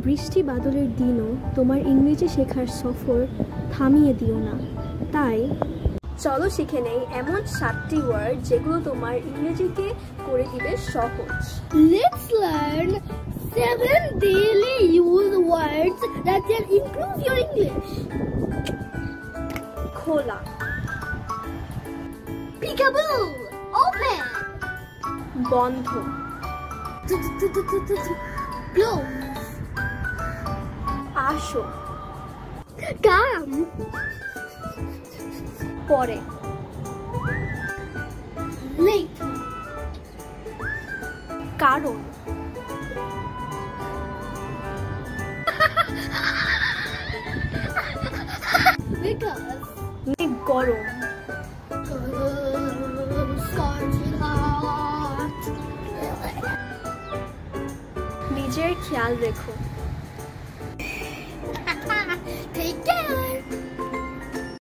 বৃষ্টি বাদলের দিনও তোমার ইংরেজি শেখার সফর থামিয়ে দিও না। তাই চলো শিখে নেই এমন 7টি ওয়ার্ড যেগুলো তোমার ইংরেজিকে করে দিবে সহজ। Let's learn 7 daily use words that can improve your English. খোলা, Peekaboo, open. বন্ধ, Close. আসো, Come. পরে, Late. কারণ, Because. গরম, Scorching hot. নিজের খেয়াল রেখো।